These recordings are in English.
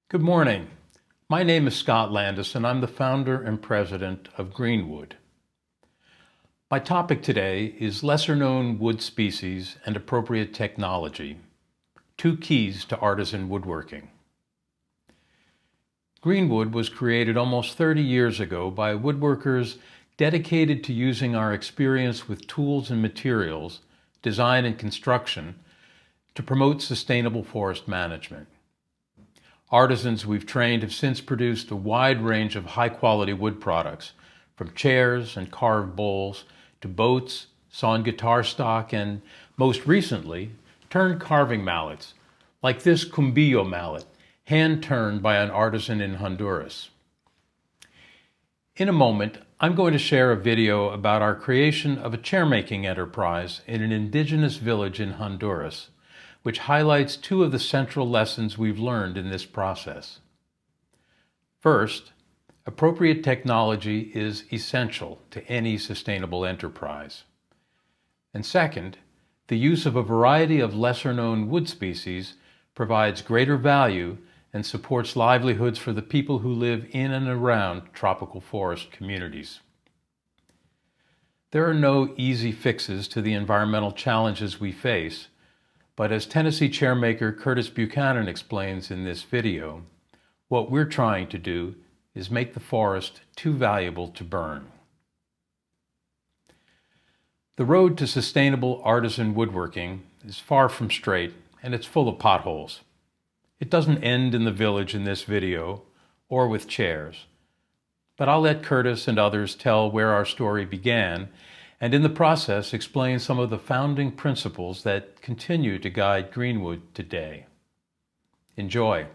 Good morning. My name is Scott Landis, and I'm the founder and president of GreenWood. My topic today is lesser-known wood species and appropriate technology, two keys to artisan woodworking. GreenWood was created almost 30 years ago by woodworkers dedicated to using our experience with tools and materials, design and construction, to promote sustainable forest management. Artisans we've trained have since produced a wide range of high-quality wood products, from chairs and carved bowls to boats, sawn guitar stock, and, most recently, turned carving mallets, like this cumbillo mallet, hand-turned by an artisan in Honduras. In a moment, I'm going to share a video about our creation of a chair-making enterprise in an indigenous village in Honduras, which highlights two of the central lessons we've learned in this process. First, appropriate technology is essential to any sustainable enterprise. And second, the use of a variety of lesser-known wood species provides greater value and supports livelihoods for the people who live in and around tropical forest communities. There are no easy fixes to the environmental challenges we face, but as Tennessee chairmaker Curtis Buchanan explains in this video, what we're trying to do is make the forest too valuable to burn. The road to sustainable artisan woodworking is far from straight, and it's full of potholes. It doesn't end in the village in this video, or with chairs. But I'll let Curtis and others tell where our story began, and in the process explain some of the founding principles that continue to guide GreenWood today. Enjoy.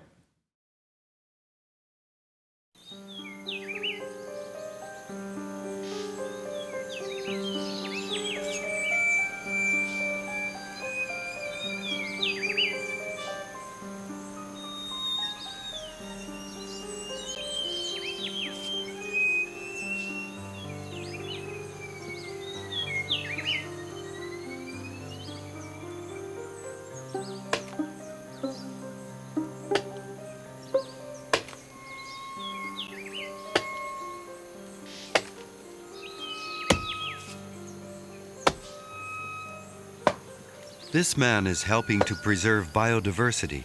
This man is helping to preserve biodiversity,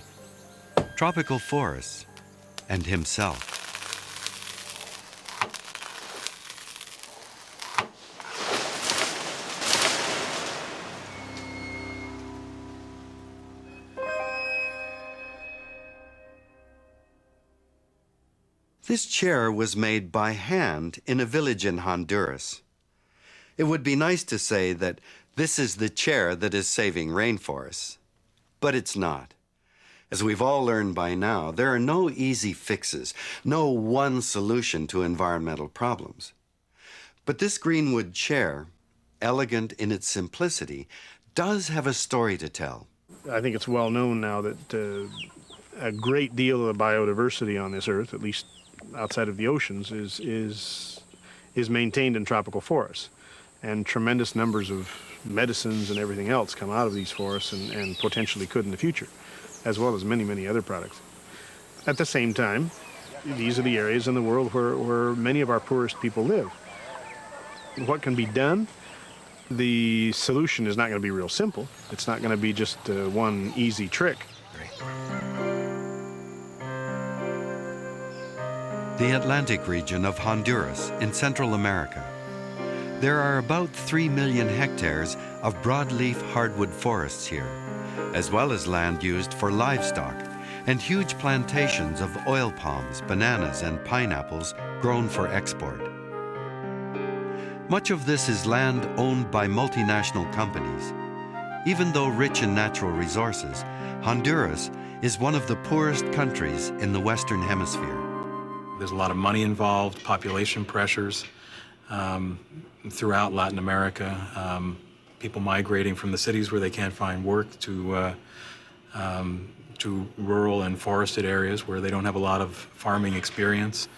tropical forests, and himself. This chair was made by hand in a village in Honduras. It would be nice to say that this is the chair that is saving rainforests, but it's not. As we've all learned by now, there are no easy fixes, no one solution to environmental problems. But this GreenWood chair, elegant in its simplicity, does have a story to tell. I think it's well known now that a great deal of the biodiversity on this earth, at least outside of the oceans, is maintained in tropical forests. And tremendous numbers of medicines and everything else come out of these forests and potentially could in the future, as well as many, many other products. At the same time, these are the areas in the world where many of our poorest people live. What can be done? The solution is not going to be real simple. It's not going to be just one easy trick. The Atlantic region of Honduras in Central America. There are about 3 million hectares of broadleaf hardwood forests here, as well as land used for livestock and huge plantations of oil palms, bananas, and pineapples grown for export. Much of this is land owned by multinational companies. Even though rich in natural resources, Honduras is one of the poorest countries in the Western Hemisphere. There's a lot of money involved, population pressures. Throughout Latin America, people migrating from the cities where they can't find work to rural and forested areas where they don't have a lot of farming experience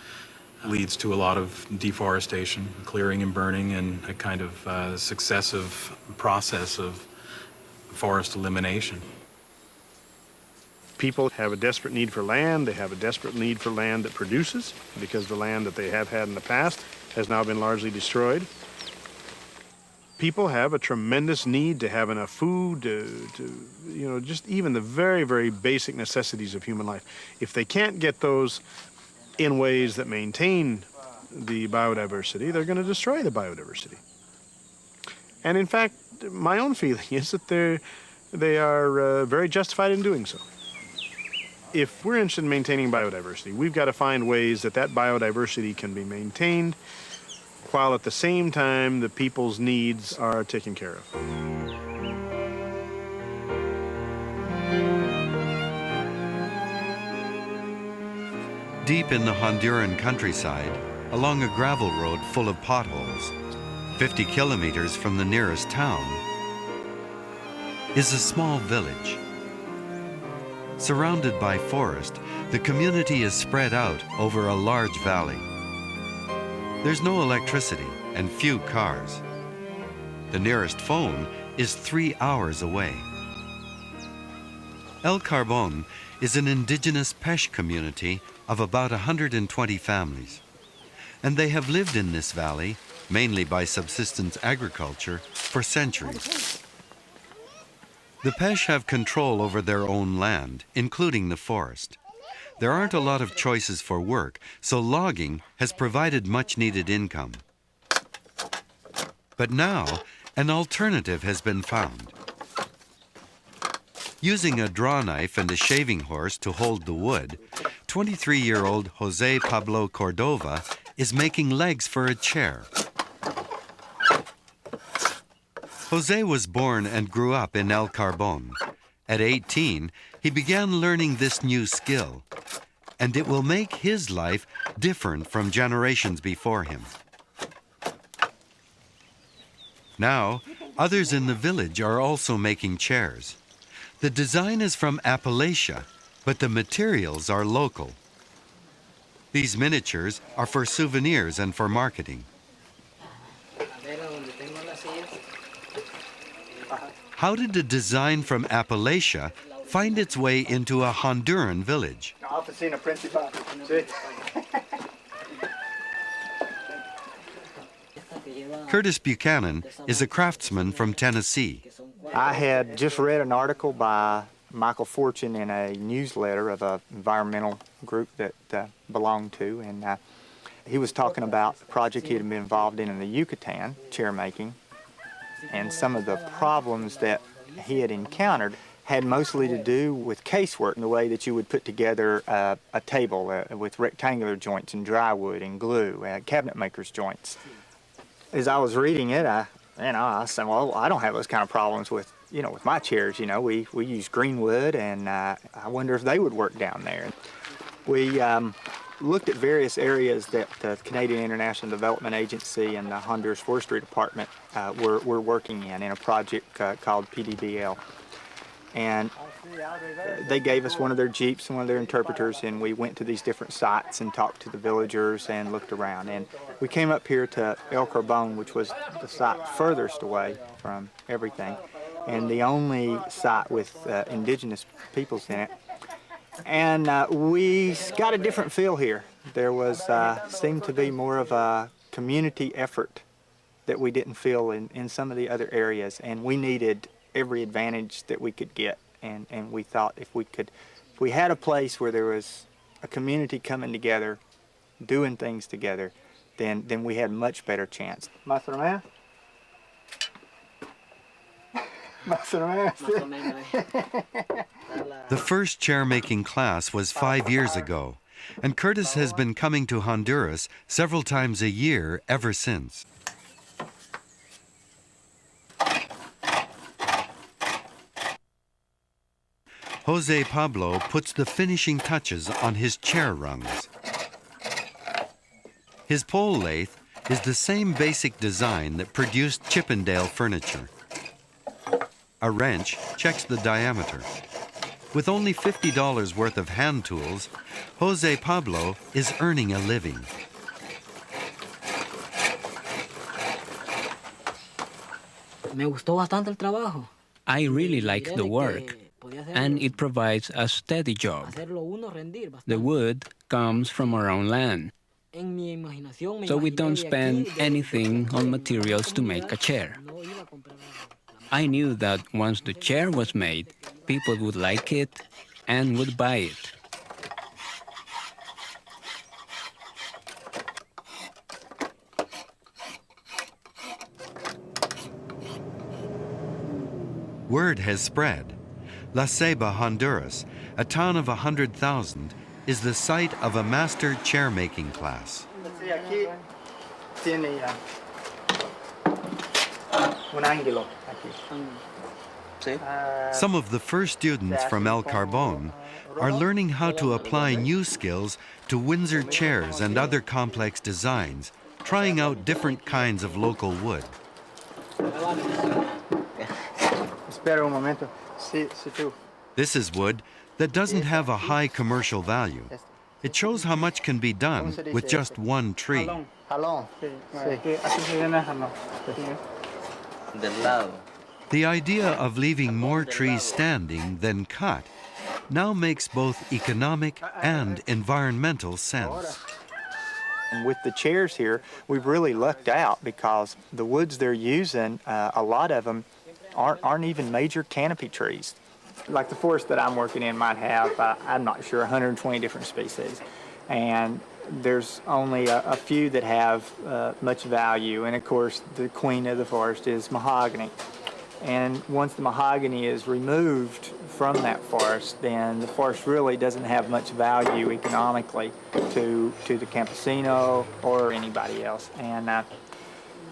leads to a lot of deforestation, clearing and burning, and a kind of successive process of forest elimination. People have a desperate need for land. They have a desperate need for land that produces, because the land that they have had in the past has now been largely destroyed. People have a tremendous need to have enough food, just even the very, very basic necessities of human life. If they can't get those in ways that maintain the biodiversity, they're going to destroy the biodiversity. And in fact, my own feeling is that they are very justified in doing so. If we're interested in maintaining biodiversity, we've got to find ways that that biodiversity can be maintained while at the same time the people's needs are taken care of. Deep in the Honduran countryside, along a gravel road full of potholes, 50 kilometers from the nearest town, is a small village. Surrounded by forest, the community is spread out over a large valley. There's no electricity and few cars. The nearest phone is 3 hours away. El Carbon is an indigenous Pesh community of about 120 families, and they have lived in this valley, mainly by subsistence agriculture, for centuries. The Pesh have control over their own land, including the forest. There aren't a lot of choices for work, so logging has provided much-needed income. But now, an alternative has been found. Using a draw knife and a shaving horse to hold the wood, 23-year-old Jose Pablo Cordova is making legs for a chair. Jose was born and grew up in El Carbon. At 18, he began learning this new skill, and it will make his life different from generations before him. Now, others in the village are also making chairs. The design is from Appalachia, but the materials are local. These miniatures are for souvenirs and for marketing. How did the design from Appalachia find its way into a Honduran village? Curtis Buchanan is a craftsman from Tennessee. I had just read an article by Michael Fortune in a newsletter of an environmental group that belonged to, and he was talking about the project he had been involved in the Yucatan, chair making, and some of the problems that he had encountered had mostly to do with casework and the way that you would put together a table with rectangular joints and dry wood and glue, cabinet maker's joints. As I was reading it, I said, well, I don't have those kind of problems with my chairs. We use GreenWood, and I wonder if they would work down there. We looked at various areas that the Canadian International Development Agency and the Honduras Forestry Department were working in a project called PDBL. And they gave us one of their Jeeps and one of their interpreters, and we went to these different sites and talked to the villagers and looked around. And we came up here to El Carbon, which was the site furthest away from everything, and the only site with indigenous peoples in it. And we got a different feel here. There was seemed to be more of a community effort that we didn't feel in some of the other areas, and we needed every advantage that we could get. And we thought if we had a place where there was a community coming together, doing things together, then we had a much better chance. Master man? The first chair-making class was 5 years ago, and Curtis has been coming to Honduras several times a year ever since. Jose Pablo puts the finishing touches on his chair rungs. His pole lathe is the same basic design that produced Chippendale furniture. A wrench checks the diameter. With only $50 worth of hand tools, Jose Pablo is earning a living. I really like the work. and it provides a steady job. The wood comes from our own land, so we don't spend anything on materials to make a chair. I knew that once the chair was made, people would like it and would buy it. Word has spread. La Ceiba, Honduras, a town of 100,000, is the site of a master chair-making class. Some of the first students from El Carbon are learning how to apply new skills to Windsor chairs and other complex designs, trying out different kinds of local wood. This is wood that doesn't have a high commercial value. It shows how much can be done with just one tree. The idea of leaving more trees standing than cut now makes both economic and environmental sense. And with the chairs here, we've really lucked out because the woods they're using, a lot of them aren't even major canopy trees. Like the forest that I'm working in might have, I'm not sure, 120 different species. And there's only a few that have much value. And of course, the queen of the forest is mahogany. And once the mahogany is removed from that forest, then the forest really doesn't have much value economically to the campesino or anybody else. And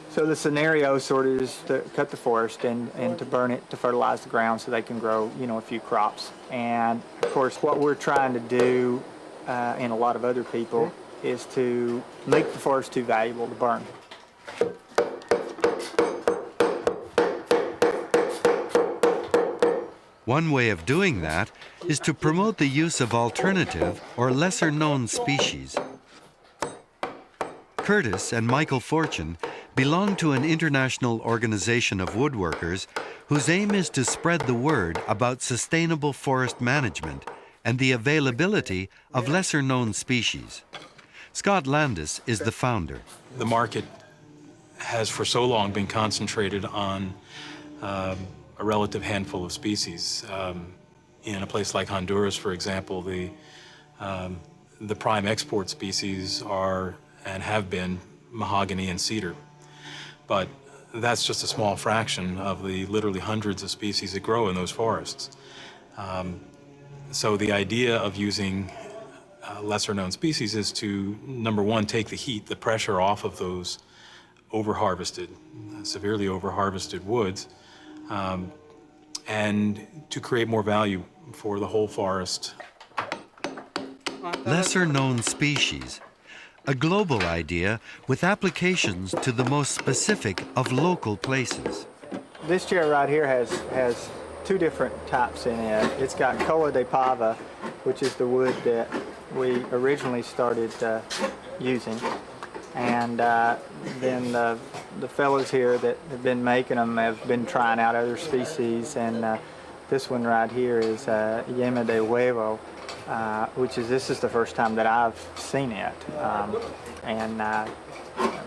so the scenario sort of is to cut the forest and to burn it to fertilize the ground so they can grow, a few crops. And of course, what we're trying to do, and a lot of other people, is to make the forest too valuable to burn. One way of doing that is to promote the use of alternative or lesser-known species. Curtis and Michael Fortune belong to an international organization of woodworkers whose aim is to spread the word about sustainable forest management and the availability of lesser-known species. Scott Landis is the founder. The market has for so long been concentrated on a relative handful of species. In a place like Honduras, for example, the prime export species are and have been mahogany and cedar. But that's just a small fraction of the literally hundreds of species that grow in those forests. So the idea of using lesser-known species is to, number one, take the heat, the pressure off of those over-harvested, severely over-harvested woods, and to create more value for the whole forest. Lesser-known species, a global idea with applications to the most specific of local places. This chair right here has two different types in it. It's got cola de pava, which is the wood that we originally started using. And then the fellows here that have been making them have been trying out other species. And this one right here is yema de huevo, this is the first time that I've seen it.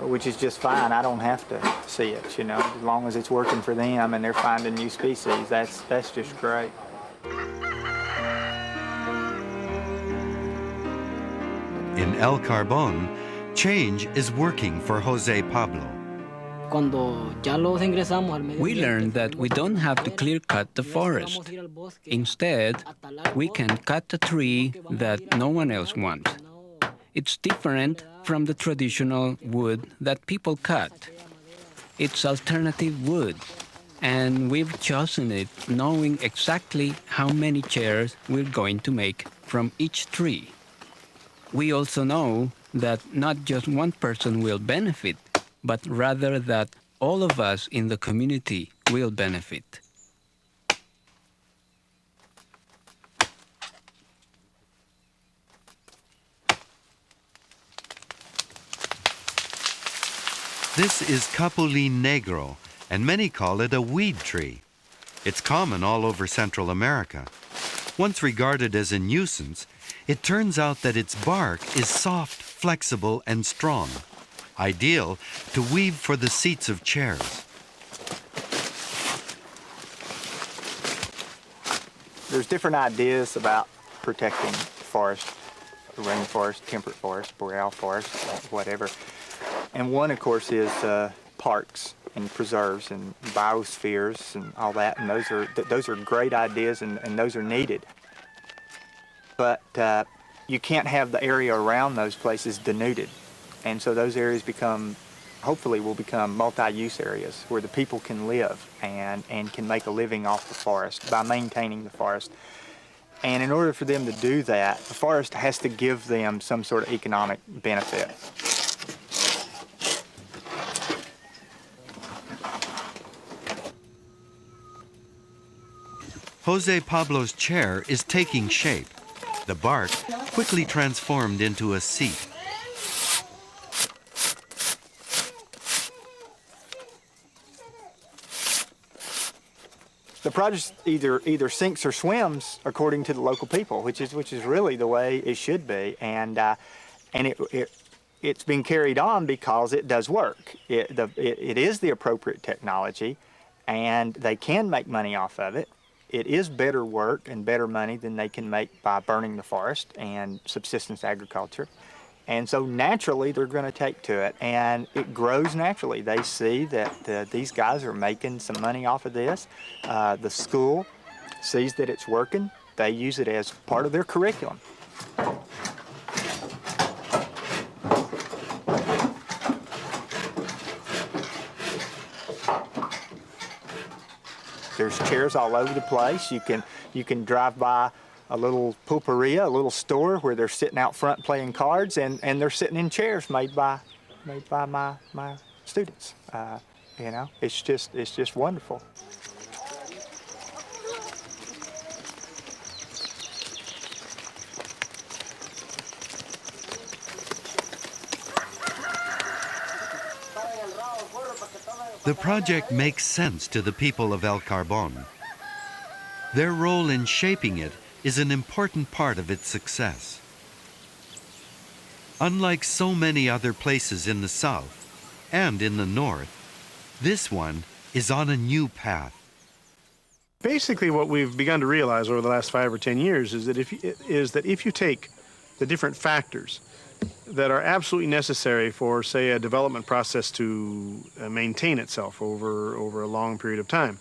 Which is just fine. I don't have to see it, as long as it's working for them and they're finding new species. That's just great. In El Carbon, change is working for Jose Pablo. We learned that we don't have to clear-cut the forest. Instead, we can cut a tree that no one else wants. It's different from the traditional wood that people cut. It's alternative wood, and we've chosen it knowing exactly how many chairs we're going to make from each tree. We also know that not just one person will benefit, but rather that all of us in the community will benefit. This is capulín negro, and many call it a weed tree. It's common all over Central America. Once regarded as a nuisance, it turns out that its bark is soft, flexible, and strong, ideal to weave for the seats of chairs. There's different ideas about protecting forest, rainforest, temperate forest, boreal forest, whatever. And one, of course, is parks and preserves and biospheres and all that, and those are great ideas, and those are needed. But you can't have the area around those places denuded, and so those areas hopefully will become multi-use areas where the people can live and can make a living off the forest by maintaining the forest. And in order for them to do that, the forest has to give them some sort of economic benefit. Jose Pablo's chair is taking shape. The bark quickly transformed into a seat. The project either sinks or swims according to the local people, which is really the way it should be, and it's been carried on because it does work. It is the appropriate technology, and they can make money off of it. It is better work and better money than they can make by burning the forest and subsistence agriculture. And so naturally they're going to take to it, and it grows naturally. They see that these guys are making some money off of this. The school sees that it's working. They use it as part of their curriculum. There's chairs all over the place. You can drive by a little pulperia, a little store where they're sitting out front playing cards, and they're sitting in chairs made by my students. You know, it's just wonderful. The project makes sense to the people of El Carbon. Their role in shaping it is an important part of its success. Unlike so many other places in the south and in the north, this one is on a new path. Basically, what we've begun to realize over the last 5 or 10 years is that if you take the different factors that are absolutely necessary for, say, a development process to maintain itself over a long period of time,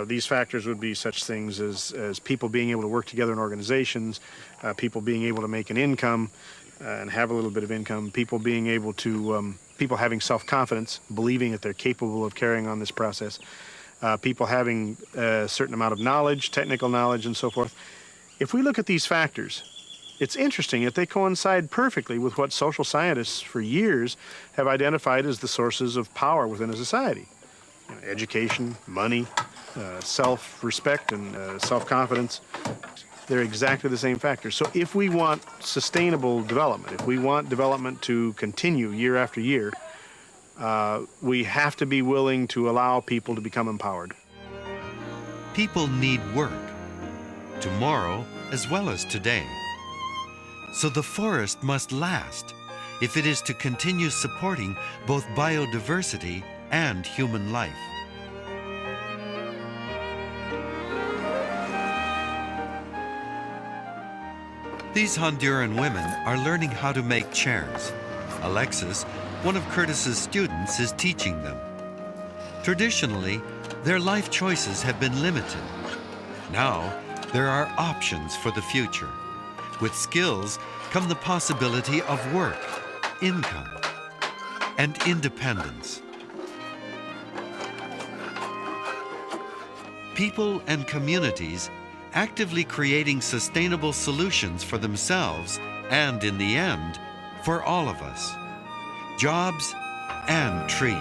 these factors would be such things as people being able to work together in organizations, people being able to make an income and have a little bit of income, people being able to, people having self-confidence, believing that they're capable of carrying on this process, people having a certain amount of knowledge, technical knowledge, and so forth. If we look at these factors, it's interesting that they coincide perfectly with what social scientists for years have identified as the sources of power within a society. You know, education, money, self-respect, and self-confidence. They're exactly the same factors. So if we want sustainable development, if we want development to continue year after year, we have to be willing to allow people to become empowered. People need work, tomorrow as well as today. So the forest must last if it is to continue supporting both biodiversity and human life. These Honduran women are learning how to make chairs. Alexis, one of Curtis's students, is teaching them. Traditionally, their life choices have been limited. Now, there are options for the future. With skills come the possibility of work, income, and independence. People and communities actively creating sustainable solutions for themselves and, in the end, for all of us. Jobs and trees.